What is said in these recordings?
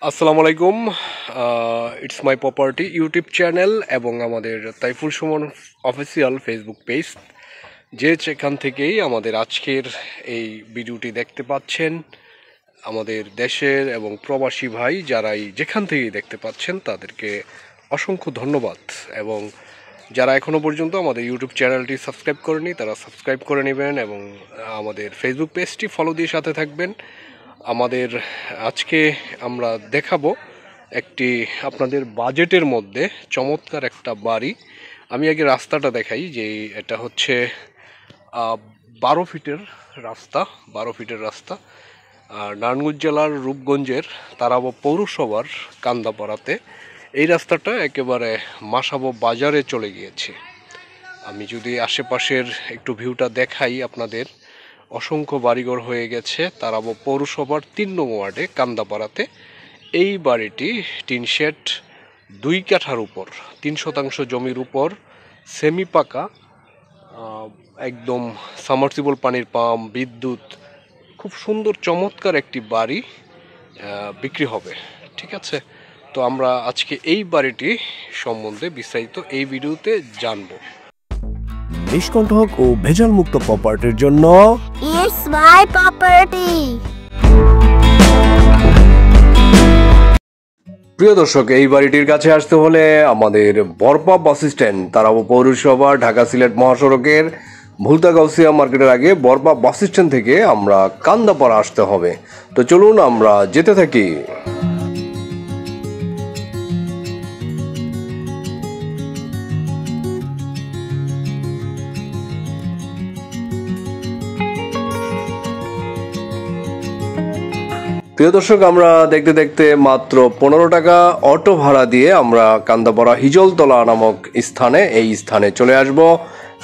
আসসালামু আলাইকুম। It's my property YouTube channel এবং আমাদের Taiful Suman official Facebook page, যেখান থেকেই আমাদের আজকের এই ভিডিওটি দেখতে পাচ্ছেন, আমাদের দেশের এবং প্রবাসী ভাই যারাই যেখান থেকেই দেখতে পাচ্ছেন তাদেরকে অসংখ্য ধন্যবাদ। এবং যারা এখনও পর্যন্ত আমাদের ইউটিউব চ্যানেলটি সাবস্ক্রাইব করেনি তারা সাবস্ক্রাইব করে নেবেন এবং আমাদের ফেসবুক পেজটি ফলো দিয়ে সাথে থাকবেন। আমাদের আজকে আমরা দেখাবো একটি আপনাদের বাজেটের মধ্যে চমৎকার একটা বাড়ি। আমি আগে রাস্তাটা দেখাই যে এটা হচ্ছে 12 ফিটের রাস্তা, 12 ফিটের রাস্তা নারায়ণগঞ্জ জেলার রূপগঞ্জের তারাবো পৌরসভার কান্দাপাড়াতে। এই রাস্তাটা একেবারে মাসাবো বাজারে চলে গিয়েছে। আমি যদি আশেপাশের একটু ভিউটা দেখাই আপনাদের, অসংখ্য বাড়িঘর হয়ে গেছে তারাবো পৌরসভার 3 নং ওয়ার্ডে কান্দাপাড়াতে। এই বাড়িটি টিন শেড 2 কাঠার উপর 3% জমির উপর সেমি পাকা, একদম সাবমার্সিবল পানির পাম্প, বিদ্যুৎ, খুব সুন্দর চমৎকার একটি বাড়ি বিক্রি হবে। ঠিক আছে, তো আমরা আজকে এই বাড়িটি সম্বন্ধে বিস্তারিত এই ভিডিওতে জানবো। নিষ্কণ্টক ও ভেজাল মুক্ত প্রপার্টির জন্য ইটস মাই প্রপার্টি। প্রিয় দর্শক, এই বাড়িটির কাছে আসতে হলে আমাদের বরপা বাস স্ট্যান্ড, তারাবো পৌরসভা, ঢাকা সিলেট মহাসড়কের ভুলতা গাউসিয়া মার্কেটের আগে বরপা বাস স্ট্যান্ড থেকে আমরা কান্দাপাড়া আসতে হবে। তো চলুন আমরা যেতে থাকি। প্রিয় দর্শক, আমরা দেখতে দেখতে মাত্র 15 টাকা অটো ভাড়া দিয়ে আমরা কান্দাপাড়া হিজলতলা নামক স্থানে, এই স্থানে চলে আসব।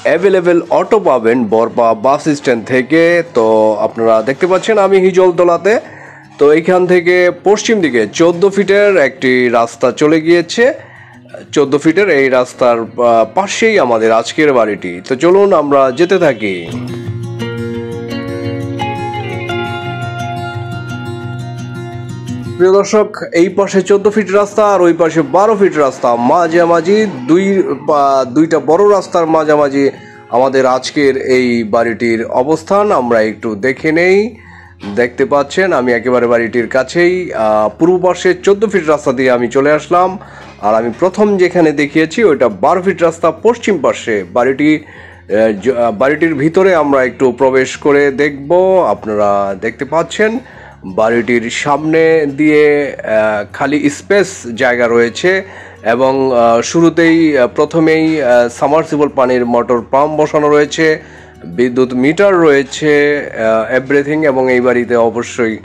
অ্যাভেলেবেল অটো পাবেন বরপা বাস স্ট্যান্ড থেকে। তো আপনারা দেখতে পাচ্ছেন আমি হিজলতলাতে। তো এইখান থেকে পশ্চিম দিকে 14 ফিটের একটি রাস্তা চলে গিয়েছে। 14 ফিটের এই রাস্তার পাশেই আমাদের আজকের বাড়িটি। তো চলুন আমরা যেতে থাকি। প্রিয় দর্শক, এই পাশে 14 ফিট রাস্তা আর ওই পাশে 12 ফিট রাস্তা, মাঝামাঝি দুইটা বড় রাস্তার মাঝামাঝি আমাদের আজকের এই বাড়িটির অবস্থান। আমরা একটু দেখে নেই। দেখতে পাচ্ছেন আমি একেবারে বাড়িটির কাছেই, পূর্ব পাশে 14 ফিট রাস্তা দিয়ে আমি চলে আসলাম। আর আমি প্রথম যেখানে দেখিয়েছি ওইটা 12 ফিট রাস্তা পশ্চিম পাশে বাড়িটির ভিতরে আমরা একটু প্রবেশ করে দেখব। আপনারা দেখতে পাচ্ছেন বাড়িটির সামনে দিয়ে খালি স্পেস জায়গা রয়েছে এবং শুরুতেই প্রথমেই সাবমার্সিবল পানির মোটর পাম্প বসানো রয়েছে, বিদ্যুৎ মিটার রয়েছে, এভরিথিং। এবং এই বাড়িতে অবশ্যই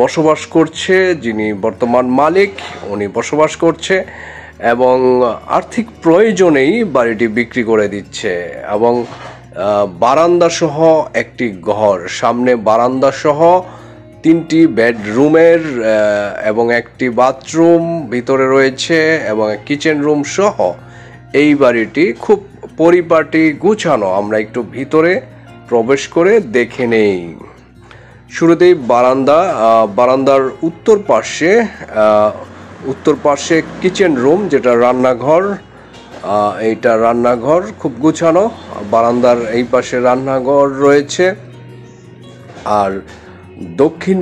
বসবাস করছে যিনি বর্তমান মালিক, উনি বসবাস করছে এবং আর্থিক প্রয়োজনেই বাড়িটি বিক্রি করে দিচ্ছে। এবং বারান্দা সহ একটি ঘর, সামনে বারান্দা সহ 3টি বেডরুমের এবং একটি বাথরুম ভিতরে রয়েছে এবং কিচেন রুম সহ এই বাড়িটি খুব পরিপাটি গুছানো। আমরা একটু ভিতরে প্রবেশ করে দেখে নেই। শুরুতেই বারান্দার উত্তর পাশে কিচেন রুম, যেটা রান্নাঘর। এইটা রান্নাঘর খুব গুছানো। বারান্দার এই পাশে রান্নাঘর রয়েছে। আর দক্ষিণ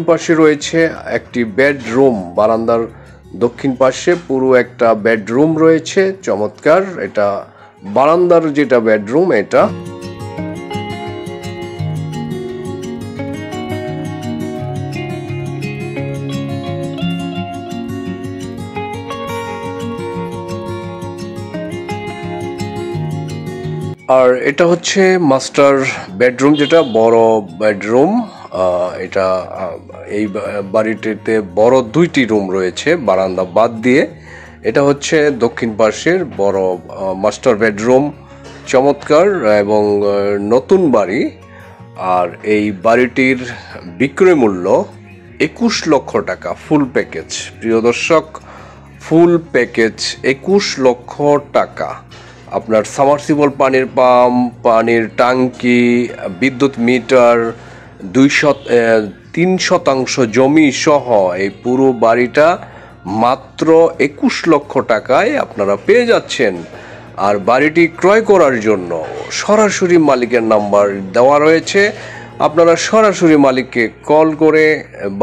পাশে রয়েছে একটি বেডরুম। বারান্দার দক্ষিণ পাশে পুরো একটা বেডরুম রয়েছে, চমৎকার। এটা বারান্দার যেটা বেডরুম এটা। আর এটা হচ্ছে মাস্টার বেডরুম, যেটা বড় বেডরুম। এটা এই বাড়িটিতে বড় 2টি রুম রয়েছে বারান্দা বাদ দিয়ে। এটা হচ্ছে দক্ষিণ পাশের বড় মাস্টার বেডরুম, চমৎকার এবং নতুন বাড়ি। আর এই বাড়িটির বিক্রয় মূল্য 21 লক্ষ টাকা, ফুল প্যাকেজ। প্রিয় দর্শক, ফুল প্যাকেজ 21 লক্ষ টাকা। আপনার সাবমার্সিবল পানির পাম্প, পানির ট্যাঙ্কি, বিদ্যুৎ মিটার, 3% জমি সহ এই পুরো বাড়িটা মাত্র 21 লক্ষ টাকায় আপনারা পেয়ে যাচ্ছেন। আর বাড়িটি ক্রয় করার জন্য সরাসরি মালিকের নাম্বার দেওয়া রয়েছে, আপনারা সরাসরি মালিককে কল করে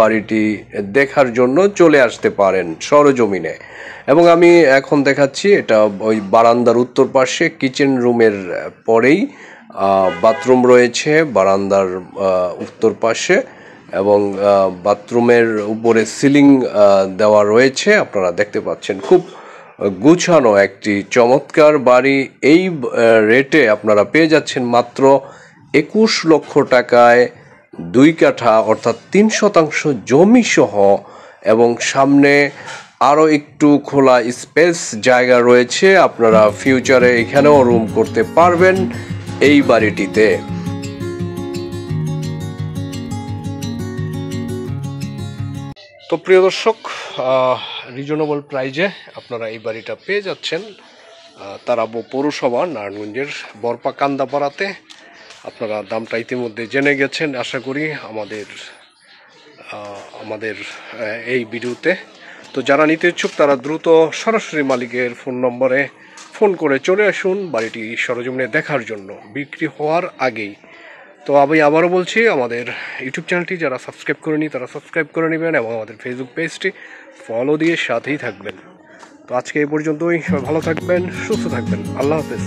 বাড়িটি দেখার জন্য চলে আসতে পারেন সরজমিনে। এবং আমি এখন দেখাচ্ছি, এটা ওই বারান্দার উত্তর পাশে কিচেন রুমের পরেই বাথরুম রয়েছে বারান্দার উত্তর পাশে, এবং বাথরুমের উপরে সিলিং দেওয়া রয়েছে, আপনারা দেখতে পাচ্ছেন। খুব গুছানো একটি চমৎকার বাড়ি। এই রেটে আপনারা পেয়ে যাচ্ছেন মাত্র 21 লক্ষ টাকায় 2 কাঠা অর্থাৎ 3% জমি সহ, এবং সামনে আরও একটু খোলা স্পেস জায়গা রয়েছে। আপনারা ফিউচারে এখানেও রুম করতে পারবেন এই বাড়িটিতে। তো প্রিয় দর্শক, রিজনেবল প্রাইজে আপনারা এই বাড়িটা পেয়ে যাচ্ছেন তারাবো পৌরসভা নারায়ণগঞ্জের বরপা কান্দাপাড়াতে। আপনারা দামটা ইতিমধ্যে জেনে গেছেন আশা করি আমাদের এই ভিডিওতে। তো যারা নিতে ইচ্ছুক তারা দ্রুত সরাসরি মালিকের ফোন নম্বরে ফোন করে চলে আসুন বাড়িটি সরজমিনে দেখার জন্য বিক্রি হওয়ার আগেই। তো আমি আবারও বলছি, আমাদের ইউটিউব চ্যানেলটি যারা সাবস্ক্রাইব করেনি তারা সাবস্ক্রাইব করে নেবেন, এবং আমাদের ফেসবুক পেজটি ফলো দিয়ে সাথেই থাকবেন। তো আজকে এই পর্যন্তই, সবাই ভালো থাকবেন, সুস্থ থাকবেন, আল্লাহ হাফেজ।